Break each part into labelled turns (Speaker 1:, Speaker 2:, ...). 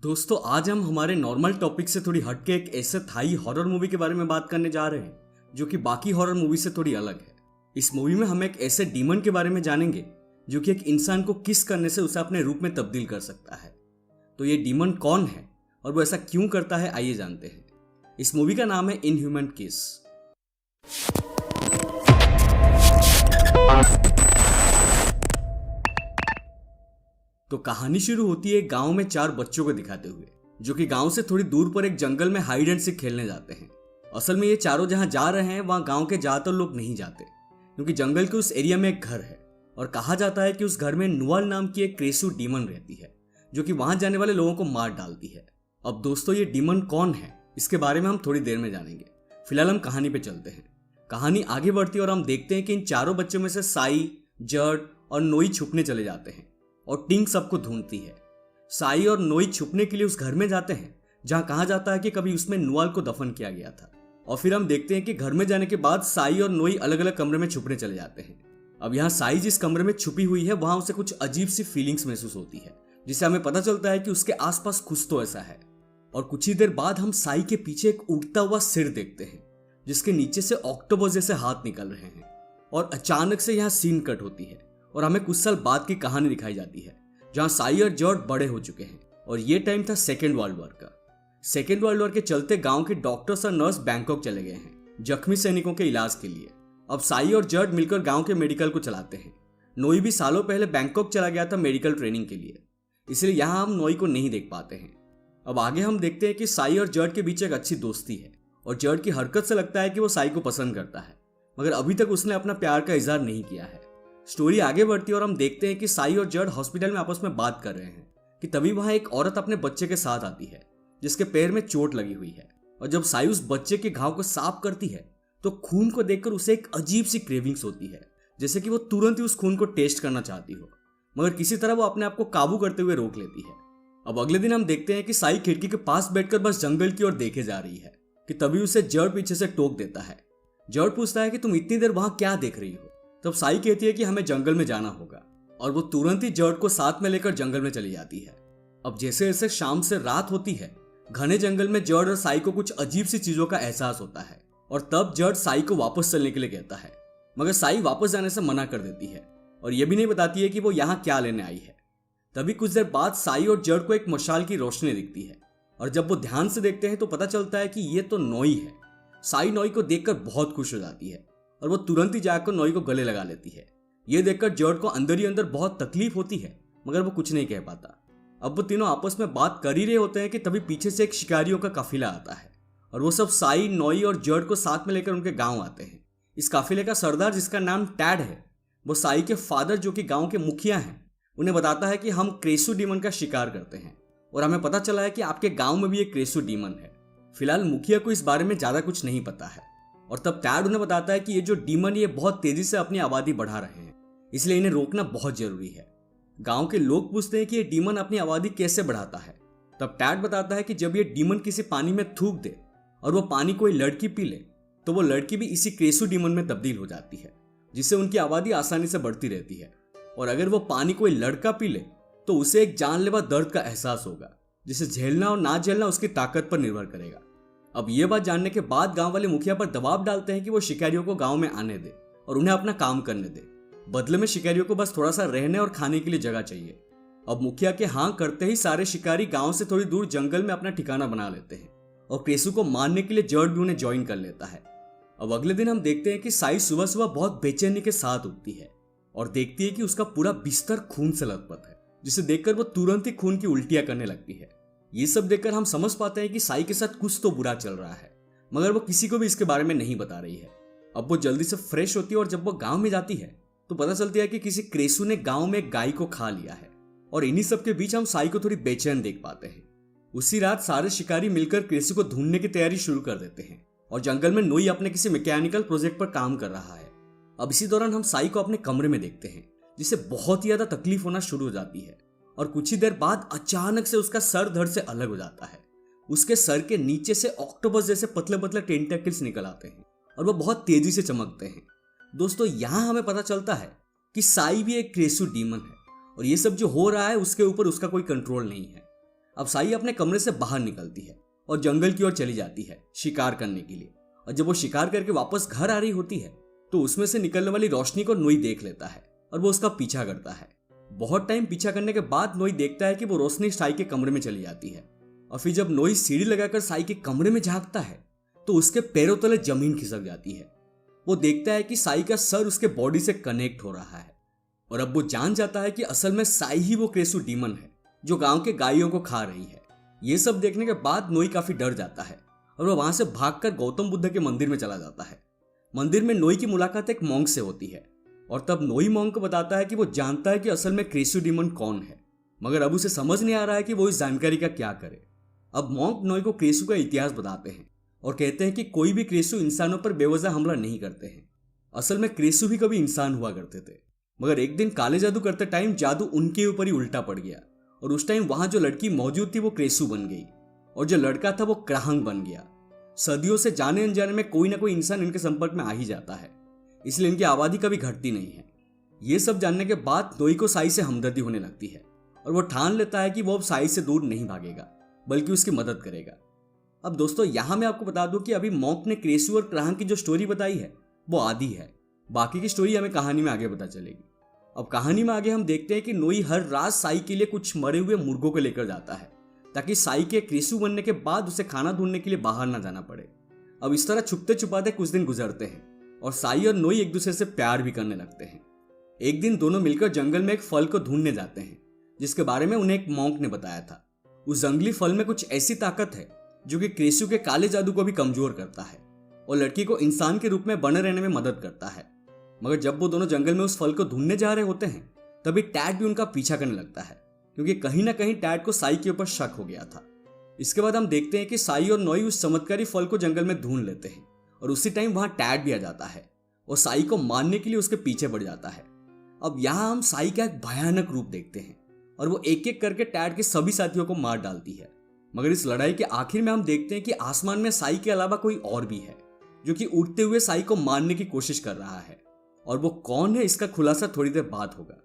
Speaker 1: दोस्तों आज हम हमारे नॉर्मल टॉपिक से थोड़ी हटके एक ऐसे थाई हॉरर मूवी के बारे में बात करने जा रहे हैं जो कि बाकी हॉरर मूवी से थोड़ी अलग है। इस मूवी में हम एक ऐसे डीमन के बारे में जानेंगे जो कि एक इंसान को किस करने से उसे अपने रूप में तब्दील कर सकता है। तो ये डीमन कौन है और वो ऐसा क्यों करता है, आइए जानते हैं। इस मूवी का नाम है इनह्यूमन किस। तो कहानी शुरू होती है गांव में चार बच्चों को दिखाते हुए जो कि गांव से थोड़ी दूर पर एक जंगल में हाइड एंड सीक खेलने जाते हैं। असल में ये चारों जहां जा रहे हैं वहां गांव के ज्यादातर लोग नहीं जाते क्योंकि जंगल के उस एरिया में एक घर है और कहा जाता है कि उस घर में नुआल नाम की एक क्रेसू डीमन रहती है जो कि वहां जाने वाले लोगों को मार डालती है। अब दोस्तों ये डीमन कौन है इसके बारे में हम थोड़ी देर में जानेंगे। फिलहाल हम कहानी पे चलते हैं। कहानी आगे बढ़ती है और हम देखते हैं कि इन चारों बच्चों में से साई, जर्ड और नोई छुपने चले जाते हैं और टिंग सबको ढूंढती है। साई और नोई छुपने के लिए उस घर में जाते हैं जहां कहा जाता है कि कभी उसमें नुआल को दफन किया गया था। और फिर हम देखते हैं कि घर में जाने के बाद साई और नोई अलग अलग कमरे में छुपने चले जाते हैं। अब यहाँ साई जिस कमरे में छुपी हुई है वहां उसे कुछ अजीब सी फीलिंग्स महसूस होती है जिससे हमें पता चलता है कि उसके आसपास कुछ तो ऐसा है। और कुछ ही देर बाद हम साई के पीछे एक उड़ता हुआ सिर देखते हैं जिसके नीचे से ऑक्टोपस जैसे हाथ निकल रहे हैं। और अचानक से यहाँ सीन कट होती है और हमें कुछ साल बाद की कहानी दिखाई जाती है जहां साई और जॉर्ज बड़े हो चुके हैं और ये टाइम था सेकेंड वर्ल्ड वॉर का। सेकेंड वर्ल्ड वॉर के चलते गांव के डॉक्टर्स और नर्स बैंकॉक चले गए हैं जख्मी सैनिकों के इलाज के लिए। अब साई और जॉर्ज मिलकर गांव के मेडिकल को चलाते हैं। नोई भी सालों पहले बैंकॉक चला गया था मेडिकल ट्रेनिंग के लिए, इसलिए यहां हम नोई को नहीं देख पाते हैं। अब आगे हम देखते हैं कि साई और जॉर्ज के बीच एक अच्छी दोस्ती है और जॉर्ज की हरकत से लगता है कि वो साई को पसंद करता है, मगर अभी तक उसने अपना प्यार का इजहार नहीं किया है। स्टोरी आगे बढ़ती है और हम देखते हैं कि साई और जॉर्ज हॉस्पिटल में आपस में बात कर रहे हैं कि तभी वहां एक औरत अपने बच्चे के साथ आती है जिसके पैर में चोट लगी हुई है। और जब साई उस बच्चे के घाव को साफ करती है तो खून को देखकर उसे एक अजीब सी क्रेविंग्स होती है, जैसे कि वो तुरंत ही उस खून को टेस्ट करना चाहती हो, मगर किसी तरह वो अपने आप को काबू करते हुए रोक लेती है। अब अगले दिन हम देखते हैं कि साई खिड़की के पास बैठकर बस जंगल की ओर देखे जा रही है कि तभी उसे जॉर्ज पीछे से टोक देता है। जॉर्ज पूछता है कि तुम इतनी देर वहां क्या देख रही हो। तब साई कहती है कि हमें जंगल में जाना होगा और वो तुरंत ही जॉर्ज को साथ में लेकर जंगल में चली जाती है। अब जैसे जैसे शाम से रात होती है घने जंगल में जॉर्ज और साई को कुछ अजीब सी चीजों का एहसास होता है और तब जॉर्ज साई को वापस चलने के लिए कहता है, मगर साई वापस जाने से मना कर देती है और ये भी नहीं बताती है कि वो यहाँ क्या लेने आई है। तभी कुछ देर बाद साई और जॉर्ज को एक मशाल की रोशनी दिखती है और जब वो ध्यान से देखते हैं तो पता चलता है कि ये तो नोई है। साई नोई को देखकर बहुत खुश हो जाती है और वो तुरंत ही जाकर नोई को गले लगा लेती है। ये देखकर जॉर्ज को अंदर ही अंदर बहुत तकलीफ होती है मगर वो कुछ नहीं कह पाता। अब वो तीनों आपस में बात कर ही रहे होते हैं कि तभी पीछे से एक शिकारियों का काफिला आता है और वो सब साई, नोई और जॉर्ज को साथ में लेकर उनके गांव आते हैं। इस काफिले का सरदार जिसका नाम टैड है वो साई के फादर जो कि गांव के मुखिया हैं उन्हें बताता है कि हम क्रेसू डीमन का शिकार करते हैं और हमें पता चला है कि आपके गांव में भी एक क्रेसू डीमन है। फिलहाल मुखिया को इस बारे में ज्यादा कुछ नहीं पता है और तब टैड उन्हें बताता है कि ये जो डीमन ये बहुत तेजी से अपनी आबादी बढ़ा रहे हैं, इसलिए इन्हें रोकना बहुत जरूरी है। गांव के लोग पूछते हैं कि ये डीमन अपनी आबादी कैसे बढ़ाता है। तब टैड बताता है कि जब ये डीमन किसी पानी में थूक दे और वो पानी कोई लड़की पी ले तो वो लड़की भी इसी क्रेसू डीमन में तब्दील हो जाती है जिससे उनकी आबादी आसानी से बढ़ती रहती है। और अगर वो पानी कोई लड़का पी ले तो उसे एक जानलेवा दर्द का एहसास होगा जिसे झेलना और ना झेलना उसकी ताकत पर निर्भर करेगा। अब ये बात जानने के बाद गांव वाले मुखिया पर दबाव डालते हैं कि वो शिकारियों को गांव में आने दे और उन्हें अपना काम करने दे। बदले में शिकारियों को बस थोड़ा सा रहने और खाने के लिए जगह चाहिए। अब मुखिया के हाँ करते ही सारे शिकारी गांव से थोड़ी दूर जंगल में अपना ठिकाना बना लेते हैं और क्रेसू को मारने के लिए जॉर्ज भी उन्हें ज्वाइन कर लेता है। अब अगले दिन हम देखते हैं कि साई सुबह सुबह बहुत बेचैनी के साथ उठती है और देखती है कि उसका पूरा बिस्तर खून से लथपथ है, जिसे देखकर वो तुरंत ही खून की उल्टियां करने लगती है। ये सब देखकर हम समझ पाते हैं कि साई के साथ कुछ तो बुरा चल रहा है, मगर वो किसी को भी इसके बारे में नहीं बता रही है। अब वो जल्दी से फ्रेश होती है और जब वो गांव में जाती है तो पता चलती है कि किसी क्रेसू ने गांव में एक गाय को खा लिया है और इन्हीं सब के बीच हम साई को थोड़ी बेचैन देख पाते हैं। उसी रात सारे शिकारी मिलकर क्रेसू को ढूंढने की तैयारी शुरू कर देते हैं और जंगल में नोई अपने किसी मैकेनिकल प्रोजेक्ट पर काम कर रहा है। अब इसी दौरान हम साई को अपने कमरे में देखते हैं जिसे बहुत ही ज्यादा तकलीफ होना शुरू हो जाती है और कुछ ही देर बाद अचानक से उसका सर धड़ से अलग हो जाता है। उसके सर के नीचे से ऑक्टोपस जैसे पतले पतले टेंटेकल्स निकल आते हैं और वो बहुत तेजी से चमकते हैं। दोस्तों यहाँ हमें पता चलता है कि साई भी एक क्रेसू डीमन है और ये सब जो हो रहा है उसके ऊपर उसका कोई कंट्रोल नहीं है। अब साई अपने कमरे से बाहर निकलती है और जंगल की ओर चली जाती है शिकार करने के लिए। और जब वो शिकार करके वापस घर आ रही होती है तो उसमें से निकलने वाली रोशनी को नोई देख लेता है और वो उसका पीछा करता है। बहुत टाइम पीछा करने के बाद नोई देखता है कि वो रोशनी साई के कमरे में चली जाती है। और फिर जब नोई सीढ़ी लगाकर साई के कमरे में झांकता है तो उसके पैरों तले जमीन खिसक जाती है। वो देखता है कि साई का सर उसके बॉडी से कनेक्ट हो रहा है और अब वो जान जाता है कि असल में साई ही वो क्रेसु डीमन है जो गांव के गायों को खा रही है। ये सब देखने के बाद नोई काफी डर जाता है और वो वहां से भागकर गौतम बुद्ध के मंदिर में चला जाता है। मंदिर में नोई की मुलाकात एक मॉन्क से होती है और तब नोई मॉन्क को बताता है कि वो जानता है कि असल में क्रेसु डीमन कौन है, मगर अब उसे समझ नहीं आ रहा है कि वो इस जानकारी का क्या करे। अब मॉन्क नोई को क्रेसु का इतिहास बताते हैं और कहते हैं कि कोई भी क्रेसु इंसानों पर बेवजह हमला नहीं करते हैं। असल में क्रेसु भी कभी इंसान हुआ करते थे, मगर एक दिन काले जादू करते टाइम जादू उनके ऊपर ही उल्टा पड़ गया और उस टाइम वहां जो लड़की मौजूद थी वो क्रेसु बन गई और जो लड़का था वो क्राहंग बन गया। सदियों से जाने अनजाने में कोई ना कोई इंसान इनके संपर्क में आ ही जाता है, इसलिए इनकी आबादी कभी घटती नहीं है। ये सब जानने के बाद नोई को साई से हमदर्दी होने लगती है और वो ठान लेता है कि वो अब साई से दूर नहीं भागेगा बल्कि उसकी मदद करेगा। अब दोस्तों यहां मैं आपको बता दूं कि अभी मॉन्क ने क्रेसु और क्राहंग की जो स्टोरी बताई है वो आधी है, बाकी की स्टोरी हमें कहानी में आगे पता चलेगी। अब कहानी में आगे हम देखते हैं कि नोई हर रात साई के लिए कुछ मरे हुए मुर्गों को लेकर जाता है ताकि साई के क्रेसु बनने के बाद उसे खाना ढूंढने के लिए बाहर ना जाना पड़े। अब इस तरह छुपते छुपाते कुछ दिन गुजरते हैं और साई और नोई एक दूसरे से प्यार भी करने लगते हैं। एक दिन दोनों मिलकर जंगल में एक फल को ढूंढने जाते हैं जिसके बारे में उन्हें एक मॉन्क ने बताया था। उस जंगली फल में कुछ ऐसी ताकत है जो कि क्रेसु के काले जादू को भी कमजोर करता है और लड़की को इंसान के रूप में बने रहने में मदद करता है। मगर जब वो दोनों जंगल में उस फल को ढूंढने जा रहे होते हैं तभी टैड भी उनका पीछा करने लगता है क्योंकि कहीं ना कहीं टैड को साई के ऊपर शक हो गया था। इसके बाद हम देखते हैं कि साई और नोई उस चमत्कारी फल को जंगल में ढूंढ लेते हैं और उसी टाइम वहां टैड भी आ जाता है और साई को मारने के लिए उसके पीछे बढ़ जाता है। अब यहाँ हम साई का एक भयानक रूप देखते हैं और वो एक एक करके टैड के सभी साथियों को मार डालती है। मगर इस लड़ाई के आखिर में हम देखते हैं कि आसमान में साई के अलावा कोई और भी है जो कि उड़ते हुए साई को मारने की कोशिश कर रहा है और वो कौन है इसका खुलासा थोड़ी देर बाद होगा।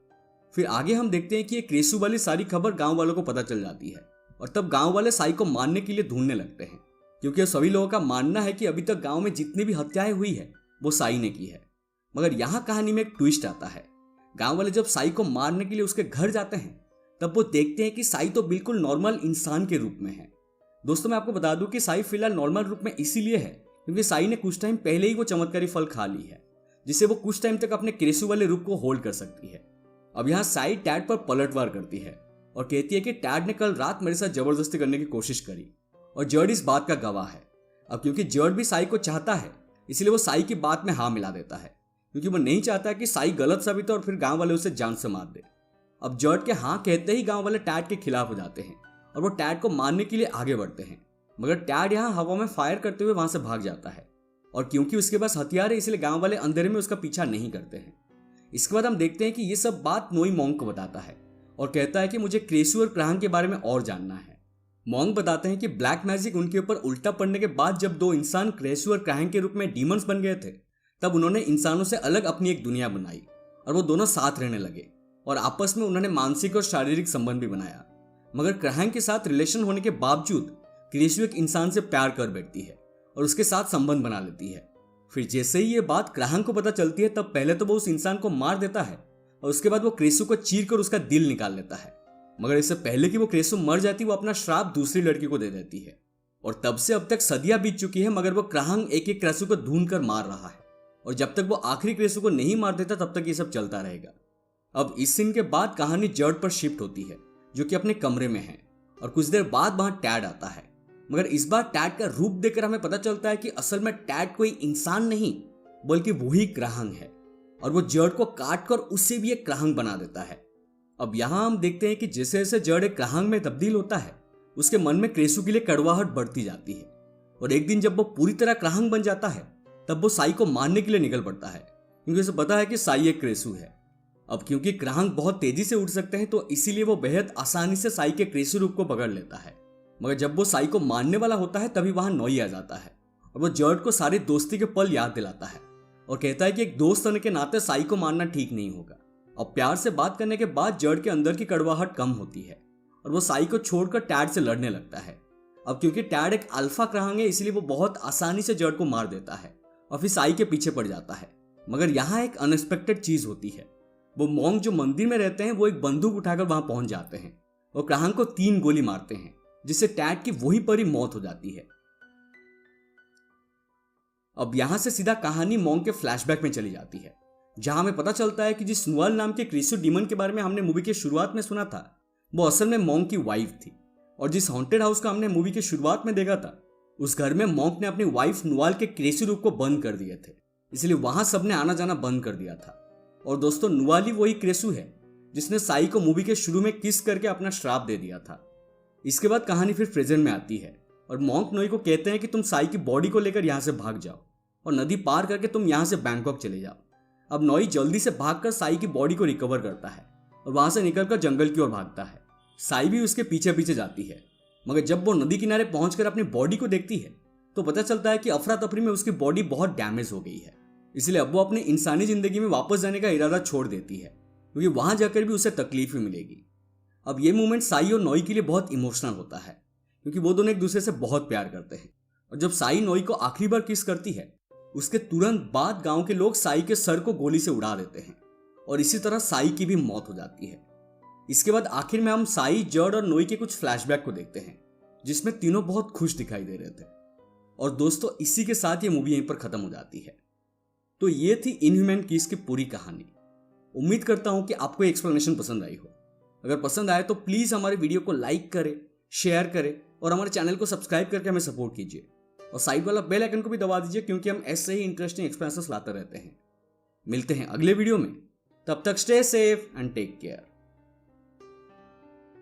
Speaker 1: फिर आगे हम देखते हैं कि ये क्रेसु वाली सारी खबर गांव वालों को पता चल जाती है और तब गांव वाले साई को मारने के लिए ढूंढने लगते हैं क्योंकि सभी लोगों का मानना है कि अभी तक गांव में जितनी भी हत्याएं हुई है वो साई ने की है। मगर यहाँ कहानी में एक ट्विस्ट आता है। गांव वाले जब साई को मारने के लिए उसके घर जाते हैं तब वो देखते हैं कि साई तो बिल्कुल नॉर्मल इंसान के रूप में है। दोस्तों मैं आपको बता दूं कि साई फिलहाल नॉर्मल रूप में इसीलिए है क्योंकि साई ने कुछ टाइम पहले ही वो चमत्कारी फल खा ली है जिससे वो कुछ टाइम तक अपने क्रेसु वाले रूप को होल्ड कर सकती है। अब यहाँ साई टैड पर पलटवार करती है और कहती है कि टैड ने कल रात मेरे साथ जबरदस्ती करने की कोशिश करी और जर्ड इस बात का गवाह है। अब क्योंकि जर्ड भी साई को चाहता है इसलिए वो साई की बात में हाँ मिला देता है क्योंकि वो नहीं चाहता कि साई गलत साबित हो और फिर गांव वाले उसे जान से मार दे। अब जर्ड के हाँ कहते ही गांव वाले टैड के खिलाफ हो जाते हैं और वो टैड को मारने के लिए आगे बढ़ते हैं। मगर टैड यहाँ हवा में फायर करते हुए वहां से भाग जाता है और क्योंकि उसके पास हथियार है इसलिए गांव वाले अंधेरे में उसका पीछा नहीं करते हैं। इसके बाद हम देखते हैं कि ये सब बात नोई मॉन्क को बताता है और कहता है कि मुझे क्रेसु और क्राहंग के बारे में और जानना है। मॉन्क बताते हैं कि ब्लैक मैजिक उनके ऊपर उल्टा पड़ने के बाद जब दो इंसान क्रेसु और क्राहंग के रूप में डीमंस बन गए थे तब उन्होंने इंसानों से अलग अपनी एक दुनिया बनाई और वो दोनों साथ रहने लगे और आपस में उन्होंने मानसिक और शारीरिक संबंध भी बनाया। मगर क्राहंग के साथ रिलेशन होने के बावजूद क्रेसु एक इंसान से प्यार कर बैठती है और उसके साथ संबंध बना लेती है। फिर जैसे ही ये बात क्राहंग को पता चलती है तब पहले तो वो उस इंसान को मार देता है और उसके बाद वो क्रेसु को चीर कर उसका दिल निकाल लेता है। मगर इससे पहले कि वो क्रेसु मर जाती वो अपना श्राप दूसरी लड़की को दे देती है और तब से अब तक सदियां बीत चुकी है मगर वो क्राहंग एक एक क्रेसु को ढूंढ कर मार रहा है और जब तक वो आखिरी क्रेसु को नहीं मार देता तब तक ये सब चलता रहेगा। अब इस सीन के बाद कहानी जर्ड पर शिफ्ट होती है जो कि अपने कमरे में है और कुछ देर बाद वहां टैड आता है। मगर इस बार टैड का रूप देखकर हमें पता चलता है कि असल में टैड कोई इंसान नहीं बल्कि वही क्राहंग है और वो जर्ड को काट कर उससे भी एक क्राहंग बना देता है। अब यहाँ हम देखते हैं कि जैसे जैसे जर्ड एक क्राहंग में तब्दील होता है उसके मन में क्रेसु के लिए कड़वाहट बढ़ती जाती है और एक दिन जब वो पूरी तरह क्राहंग बन जाता है तब वो साई को मारने के लिए निकल पड़ता है क्योंकि उसे पता है कि साई एक क्रेसु है। अब क्योंकि क्राहंग बहुत तेजी से उड़ सकते हैं तो इसीलिए वो बेहद आसानी से साई के क्रेसु रूप को पकड़ लेता है। मगर जब वो साई को मारने वाला होता है तभी वहां नोई आ जाता है और वो जर्ड को सारी दोस्ती के पल याद दिलाता है और कहता है कि एक दोस्त होने के नाते साई को मारना ठीक नहीं होगा। अब प्यार से बात करने के बाद जर्ड के अंदर की कड़वाहट कम होती है और वो साई को छोड़कर टैड से लड़ने लगता है। अब क्योंकि टैड एक अल्फा क्रांग है इसलिए वो बहुत आसानी से जर्ड को मार देता है और फिर साई के पीछे पड़ जाता है। मगर यहाँ एक अनएक्सपेक्टेड चीज होती है। वो मॉन्क जो मंदिर में रहते हैं वो एक बंदूक उठाकर वहां पहुंच जाते हैं और क्रांग को 3 गोली मारते हैं, जिससे टैड की वहीं पर ही मौत हो जाती है। अब यहां से सीधा कहानी मॉन्क के फ्लैशबैक में चली जाती है, जहां हमें पता चलता है कि जिस नुअल नाम के क्रिसु डीमन के बारे में हमने मूवी के शुरुआत में सुना था वो असल में मॉन्क की वाइफ थी। और जिस हॉन्टेड हाउस का हमने मूवी के शुरुआत में देखा था उस घर में मॉन्क ने अपनी वाइफ नुअल के क्रेसी रूप को बंद कर दिए थे, इसलिए वहां सबने आना जाना बंद कर दिया था। और दोस्तों नुअल ही वही क्रेसु है जिसने साई को मूवी के शुरू में किस करके अपना श्राप दे दिया था। इसके बाद कहानी फिर प्रेजेंट में आती है और मॉन्क नोई को कहते हैं कि तुम साई की बॉडी को लेकर यहां से भाग जाओ और नदी पार करके तुम यहां से बैंकॉक चले जाओ। अब नोई जल्दी से भागकर साई की बॉडी को रिकवर करता है और वहां से निकलकर जंगल की ओर भागता है। साई भी उसके पीछे पीछे जाती है, मगर जब वो नदी किनारे पहुंचकर अपनी बॉडी को देखती है तो पता चलता है कि अफरा तफरी में उसकी बॉडी बहुत डैमेज हो गई है, इसलिए अब वो अपनी इंसानी जिंदगी में वापस जाने का इरादा छोड़ देती है क्योंकि वहां जाकर भी उसे तकलीफ ही मिलेगी। अब ये मूवमेंट साई और नोई के लिए बहुत इमोशनल होता है क्योंकि वो दोनों एक दूसरे से बहुत प्यार करते हैं। और जब साई नोई को आखिरी बार किस करती है उसके तुरंत बाद गांव के लोग साई के सर को गोली से उड़ा देते हैं और इसी तरह साई की भी मौत हो जाती है। इसके बाद आखिर में हम साई, जर्ड और नोई के कुछ फ्लैशबैक को देखते हैं जिसमें तीनों बहुत खुश दिखाई दे रहे थे। और दोस्तों इसी के साथ ये मूवी यहीं पर खत्म हो जाती है। तो ये थी इनह्यूमन किस की पूरी कहानी। उम्मीद करता हूं कि आपको एक्सप्लेनेशन पसंद आई हो। अगर पसंद आए तो प्लीज हमारे वीडियो को लाइक करें, शेयर करें और हमारे चैनल को सब्सक्राइब करके हमें सपोर्ट कीजिए और साइड वाला बेल आइकन को भी दबा दीजिए क्योंकि हम ऐसे ही इंटरेस्टिंग एक्सप्लेनेशंस लाते रहते हैं। मिलते हैं अगले वीडियो में, तब तक stay safe and take care.